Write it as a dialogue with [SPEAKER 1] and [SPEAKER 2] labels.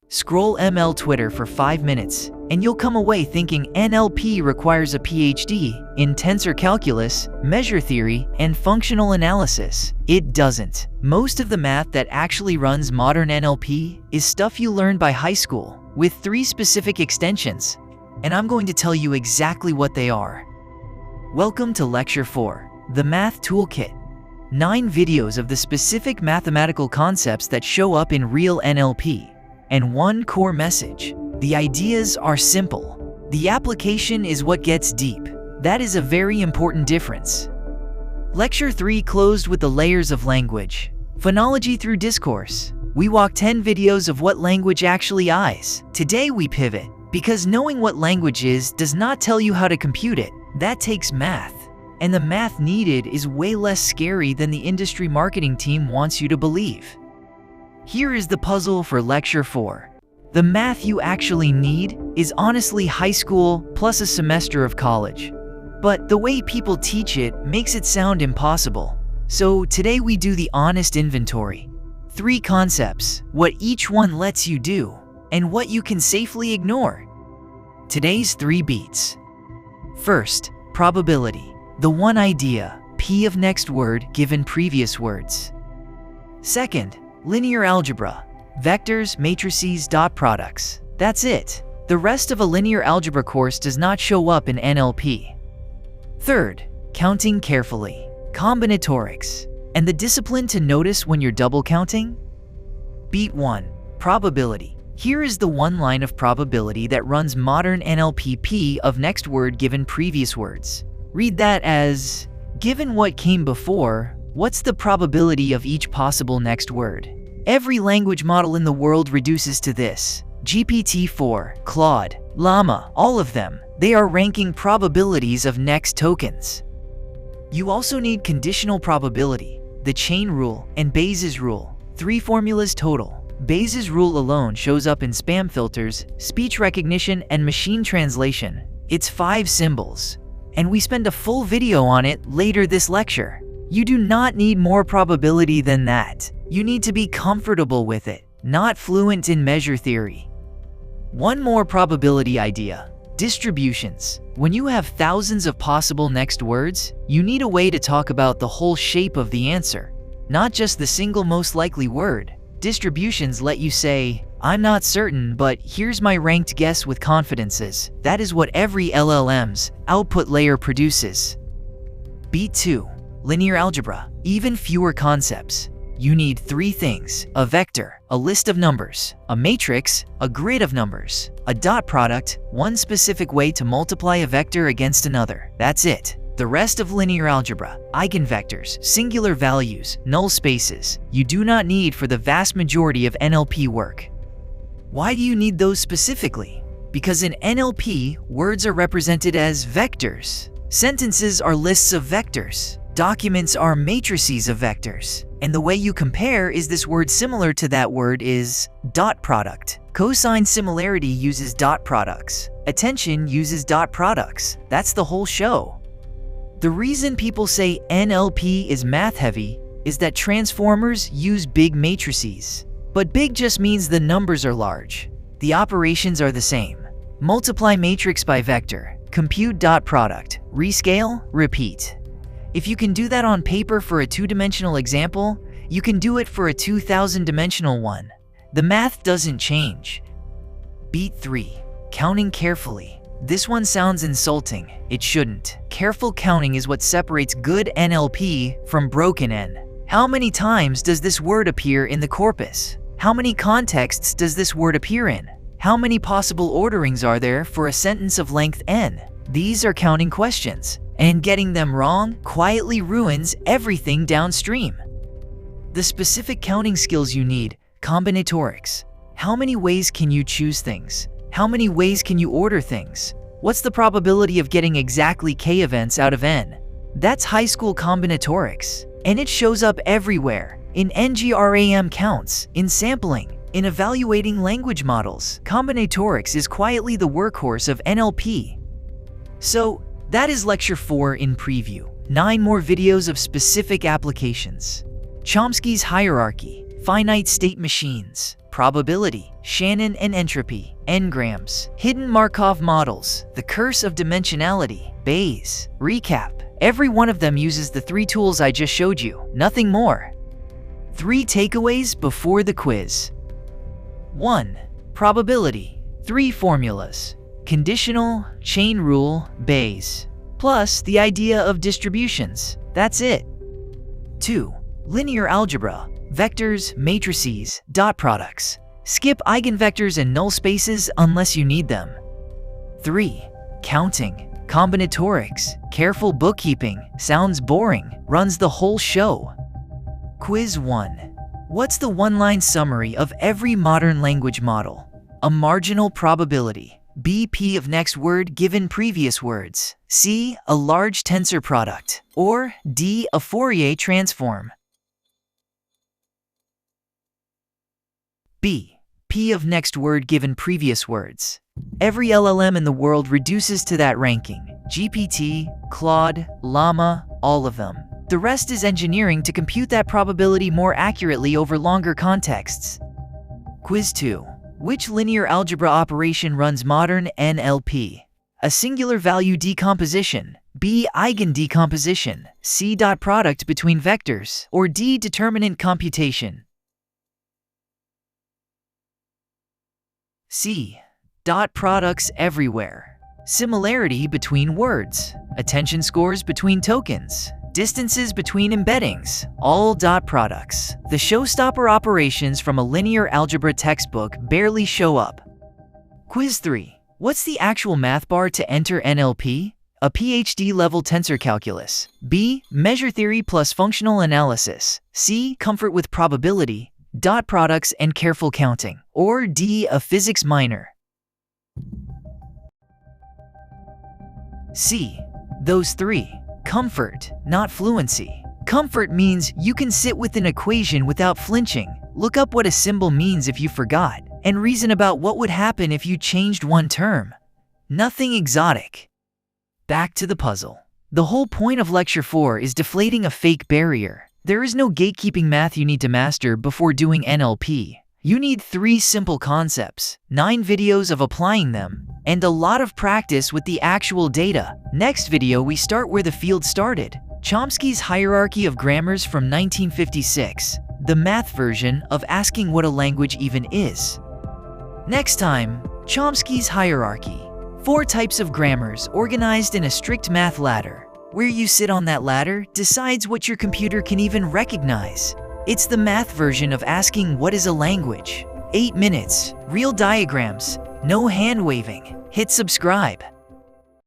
[SPEAKER 1] Scroll ML Twitter for 5 minutes, and you'll come away thinking NLP requires a PhD in tensor calculus, measure theory, and functional analysis. It doesn't. Most of the math that actually runs modern NLP is stuff you learned by high school, with 3 specific extensions, and I'm going to tell you exactly what they are. Welcome to Lecture 4, the Math Toolkit. 9 videos of the specific mathematical concepts that show up in real NLP. And 1 core message. The ideas are simple. The application is what gets deep. That is a very important difference. Lecture 3 closed with the layers of language. Phonology through discourse. We walk 10 videos of what language actually is. Today we pivot, because knowing what language is does not tell you how to compute it. That takes math. And the math needed is way less scary than the industry marketing team wants you to believe. Here is the puzzle for Lecture 4. The math you actually need is honestly high school plus a semester of college. But the way people teach it makes it sound impossible. So today we do the honest inventory. 3 concepts, what each one lets you do, and what you can safely ignore. Today's 3 beats. First, probability. The one idea, P of next word given previous words. Second, linear algebra. Vectors, matrices, dot products. That's it. The rest of a linear algebra course does not show up in NLP. Third, counting carefully. Combinatorics. And the discipline to notice when you're double counting? Beat 1. Probability. Here is the one line of probability that runs modern NLP P of next word given previous words. Read that as, given what came before, what's the probability of each possible next word? Every language model in the world reduces to this. GPT-4, Claude, Llama, all of them. They are ranking probabilities of next tokens. You also need conditional probability, the chain rule, and Bayes' rule. 3 formulas total. Bayes' rule alone shows up in spam filters, speech recognition, and machine translation. It's 5 symbols. And we spend a full video on it later this lecture. You do not need more probability than that. You need to be comfortable with it, not fluent in measure theory. 1 more probability idea. Distributions. When you have thousands of possible next words, you need a way to talk about the whole shape of the answer, not just the single most likely word. Distributions let you say, I'm not certain, but here's my ranked guess with confidences. That is what every LLM's output layer produces. Beat 2. Linear algebra. Even fewer concepts. You need 3 things: a vector, a list of numbers, a matrix, a grid of numbers, a dot product, one specific way to multiply a vector against another. That's it. The rest of linear algebra, eigenvectors, singular values, null spaces, you do not need for the vast majority of NLP work. Why do you need those specifically? Because in NLP, words are represented as vectors. Sentences are lists of vectors. Documents are matrices of vectors. And the way you compare is this word similar to that word is dot product. Cosine similarity uses dot products. Attention uses dot products. That's the whole show. The reason people say NLP is math heavy is that transformers use big matrices. But big just means the numbers are large. The operations are the same. Multiply matrix by vector, compute dot product, rescale, repeat. If you can do that on paper for a 2-dimensional example, you can do it for a 2,000-dimensional one. The math doesn't change. Beat 3. Counting carefully. This one sounds insulting. It shouldn't. Careful counting is what separates good NLP from broken N. How many times does this word appear in the corpus? How many contexts does this word appear in? How many possible orderings are there for a sentence of length N? These are counting questions, and getting them wrong quietly ruins everything downstream. The specific counting skills you need: combinatorics. How many ways can you choose things? How many ways can you order things? What's the probability of getting exactly k events out of n? That's high school combinatorics, and it shows up everywhere: in NGRAM counts, in sampling, in evaluating language models. Combinatorics is quietly the workhorse of NLP. So, that is Lecture 4 in preview. 9 more videos of specific applications. Chomsky's hierarchy, finite state machines, probability, Shannon and entropy, n-grams, hidden Markov models, the curse of dimensionality, Bayes. Recap. Every one of them uses the 3 tools I just showed you, nothing more. 3 takeaways before the quiz. 1. Probability. 3 formulas. Conditional, chain rule, Bayes. Plus the idea of distributions. That's it. 2. Linear algebra. Vectors, matrices, dot products. Skip eigenvectors and null spaces unless you need them. 3. Counting. Combinatorics. Careful bookkeeping. Sounds boring. Runs the whole show. Quiz 1. What's the one-line summary of every modern language model? A marginal probability. B, P of next word given previous words. C, a large tensor product. Or D, a Fourier transform. B, P of next word given previous words. Every LLM in the world reduces to that ranking. GPT, Claude, Llama, all of them. The rest is engineering to compute that probability more accurately over longer contexts. Quiz 2. Which linear algebra operation runs modern NLP? A singular value decomposition, B, eigendecomposition, C, dot product between vectors, or D, determinant computation. C, dot products everywhere. Similarity between words, attention scores between tokens, distances between embeddings, all dot products. The showstopper operations from a linear algebra textbook barely show up. Quiz 3. What's the actual math bar to enter NLP? A PhD-level tensor calculus. B, measure theory plus functional analysis. C, comfort with probability, dot products and careful counting. Or D, a physics minor. C, those 3. Comfort, not fluency. Comfort means you can sit with an equation without flinching, look up what a symbol means if you forgot, and reason about what would happen if you changed one term. Nothing exotic. Back to the puzzle. The whole point of Lecture 4 is deflating a fake barrier. There is no gatekeeping math you need to master before doing NLP. You need 3 simple concepts, 9 videos of applying them, and a lot of practice with the actual data. Next video we start where the field started. Chomsky's hierarchy of grammars from 1956, the math version of asking what a language even is. Next time, Chomsky's hierarchy. 4 types of grammars organized in a strict math ladder. Where you sit on that ladder decides what your computer can even recognize. It's the math version of asking what is a language. 8 minutes, real diagrams, no hand waving. Hit subscribe.